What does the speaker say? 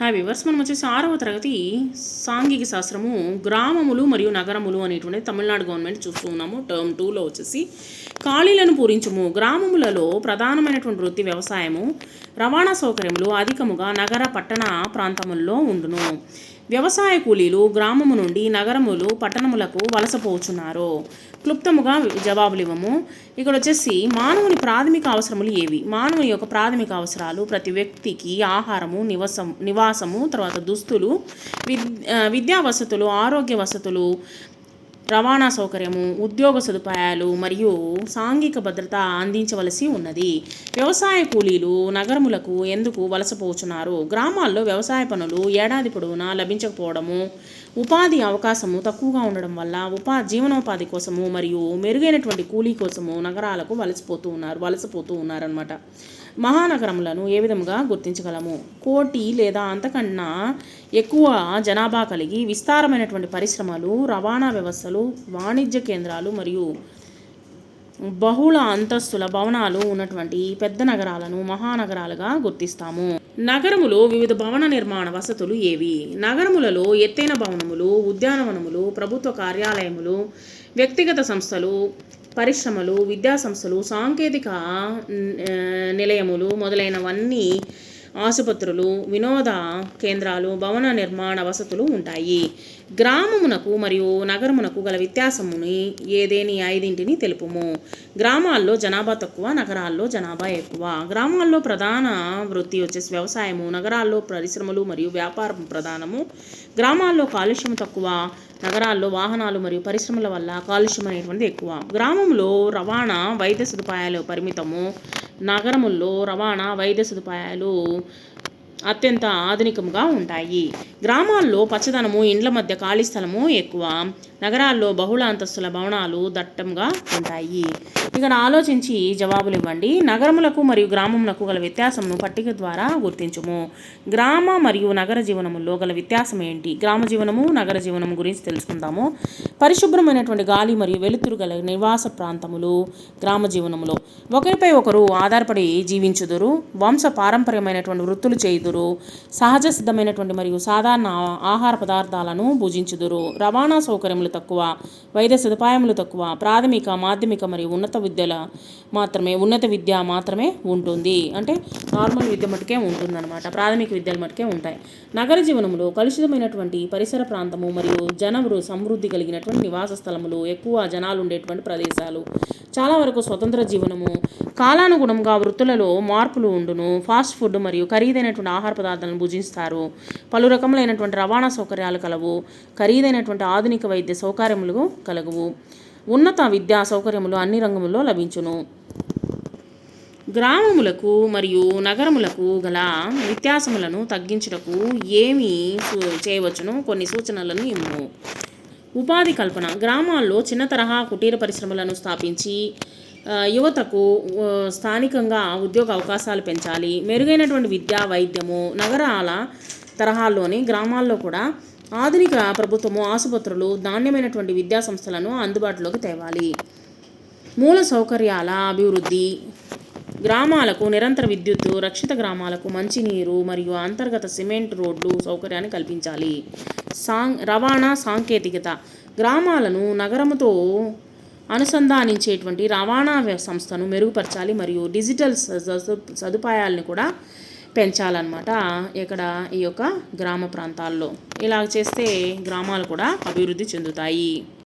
Hi viewers, మనం వచ్చేసి 6వ తరగతి సాంఘిక శాస్త్రము గ్రామములు మరియు నగరములు అనేటువంటి తమిళనాడు గవర్నమెంట్ చూస్తూ ఉన్నాము. టర్మ్ 2లో వచ్చేసి ఖాళీలను పూరించము. గ్రామములలో ప్రధానమైనటువంటి వృత్తి వ్యవసాయము, రవాణా సౌకర్యములు అధికముగా నగర పట్టణ ప్రాంతముల్లో ఉండును. వ్యవసాయ కూలీలు గ్రామము నుండి నగరములు పట్టణములకు వలసపోచున్నారు. క్లుప్తముగా జవాబులు ఇవ్వము. ఇక్కడ వచ్చేసి మానవుని ప్రాథమిక అవసరములు ఏవి? మానవుని యొక్క ప్రాథమిక అవసరాలు ప్రతి వ్యక్తికి ఆహారము, నివాసము, తర్వాత దుస్తులు, విద్యా వసతులు, ఆరోగ్య వసతులు, రవాణా సౌకర్యము, ఉద్యోగ సదుపాయాలు మరియు సాంఘిక భద్రత అందించవలసి ఉన్నది. వ్యవసాయ కూలీలు నగరములకు ఎందుకు వలసపోచున్నారు? గ్రామాల్లో వ్యవసాయ పనులు ఏడాది పొడవునా లభించకపోవడము, ఉపాధి అవకాశము తక్కువగా ఉండడం వల్ల జీవనోపాధి కోసము మరియు మెరుగైనటువంటి కూలీ కోసము నగరాలకు వలసపోతూ ఉన్నారన్నమాట. మహానగరములను ఏ విధంగా గుర్తించగలము? కోటి లేదా అంతకన్నా ఎక్కువ జనాభా కలిగి విస్తారమైనటువంటి పరిశ్రమలు, రవాణా వ్యవస్థలు, వాణిజ్య కేంద్రాలు మరియు బహుళ అంతస్తుల భవనాలు ఉన్నటువంటి పెద్ద నగరాలను మహానగరాలుగా గుర్తిస్తాము. నగరములో వివిధ భవన నిర్మాణ వసతులు ఏవి? నగరములలో ఎత్తైన భవనములు, ఉద్యానవనములు, ప్రభుత్వ కార్యాలయములు, వ్యక్తిగత సంస్థలు, పరిశ్రమలు, విద్యా సంస్థలు, సాంకేతిక నిలయములు మొదలైనవన్నీ, ఆసుపత్రులు, వినోద కేంద్రాలు, భవన నిర్మాణ వసతులు ఉంటాయి. గ్రామమునకు మరియు నగరమునకు గల వ్యత్యాసముని ఏదేని 5 తెలుపుము. గ్రామాల్లో జనాభా తక్కువ, నగరాల్లో జనాభా ఎక్కువ. గ్రామాల్లో ప్రధాన వృత్తి వచ్చేసి వ్యవసాయము, నగరాల్లో పరిశ్రమలు మరియు వ్యాపారం ప్రధానము. గ్రామాల్లో కాలుష్యం తక్కువ, నగరాల్లో వాహనాలు మరియు పరిశ్రమల వల్ల కాలుష్యం అనేటువంటిది ఎక్కువ. గ్రామంలో రవాణా వైద్య సదుపాయాలు పరిమితము, నగరముల్లో రవాణా వైద్య సదుపాయాలు అత్యంత ఆధునికంగా ఉంటాయి. గ్రామాల్లో పచ్చదనము, ఇండ్ల మధ్య ఖాళీ స్థలము ఎక్కువ. నగరాల్లో బహుళ అంతస్తుల భవనాలు దట్టంగా ఉంటాయి. ఇక్కడ ఆలోచించి జవాబులు ఇవ్వండి. నగరములకు మరియు గ్రామములకు గల వ్యత్యాసమును పట్టిక ద్వారా గుర్తించుము. గ్రామ మరియు నగర జీవనముల్లో గల వ్యత్యాసం ఏంటి? గ్రామ జీవనము, నగర జీవనము గురించి తెలుసుకుందాము. పరిశుభ్రమైనటువంటి గాలి మరియు వెలుతురు గల నివాస ప్రాంతములు గ్రామ జీవనములో. ఒకరిపై ఒకరు ఆధారపడి జీవించుదురు, వంశ పారంపర్యమైనటువంటి వృత్తులు చేయుదురు, సహజ సిద్ధమైనటువంటి మరియు సాధారణ ఆహార పదార్థాలను భుజించుదురు. రవాణా సౌకర్యములు తక్కువ, వైద్య సదుపాయములు తక్కువ. ప్రాథమిక, మాధ్యమిక మరియు ఉన్నత విద్య మాత్రమే ఉంటుంది. అంటే నార్మల్ విద్య మటుకే ఉంటుందన్నమాట. ప్రాథమిక విద్యలు మటుకే ఉంటాయి. నగర జీవనంలో కలుషితమైనటువంటి పరిసర ప్రాంతము మరియు సమృద్ధి కలిగినటువంటి నివాస స్థలములు, ఎక్కువ జనాలు ఉండేటువంటి ప్రదేశాలు, చాలా వరకు స్వతంత్ర జీవనము, కాలానుగుణంగా వృత్తులలో మార్పులు ఉండును, ఫాస్ట్ ఫుడ్ మరియు ఖరీదైనటువంటి ఆహార పదార్థాలను భుజిస్తారు, పలు రకములైనటువంటి రవాణా సౌకర్యాలు కలవు, ఖరీదైనటువంటి ఆధునిక వైద్య సౌకర్యములు కలగవు, ఉన్నత విద్యా సౌకర్యములు అన్ని రంగముల్లో లభించును. గ్రామములకు మరియు నగరములకు గల వ్యత్యాసములను తగ్గించుటకు ఏమి చేయవచ్చును? కొన్ని సూచనలను ఇమ్ము. ఉపాధి కల్పన. గ్రామాల్లో చిన్న తరహా కుటీర పరిశ్రమలను స్థాపించి యువతకు స్థానికంగా ఉద్యోగ అవకాశాలు పెంచాలి. మెరుగైనటువంటి విద్యా, వైద్యము నగరాల తరహాల్లోని గ్రామాల్లో కూడా ఆధునిక ప్రభుత్వము, ఆసుపత్రులు, నాణ్యమైనటువంటి విద్యా సంస్థలను అందుబాటులోకి తేవాలి. మూల సౌకర్యాల అభివృద్ధి. గ్రామాలకు నిరంతర విద్యుత్తు, రక్షిత గ్రామాలకు మంచినీరు మరియు అంతర్గత సిమెంట్ రోడ్లు సౌకర్యాన్ని కల్పించాలి. రవాణా సాంకేతికత. గ్రామాలను నగరముతో అనుసంధానించేటువంటి రవాణా సంస్థను మెరుగుపరచాలి మరియు డిజిటల్ సదుపాయాలను కూడా పెంచాలన్నమాట ఇక్కడ ఈ యొక్క గ్రామ ప్రాంతాల్లో. ఇలా చేస్తే గ్రామాలు కూడా అభివృద్ధి చెందుతాయి.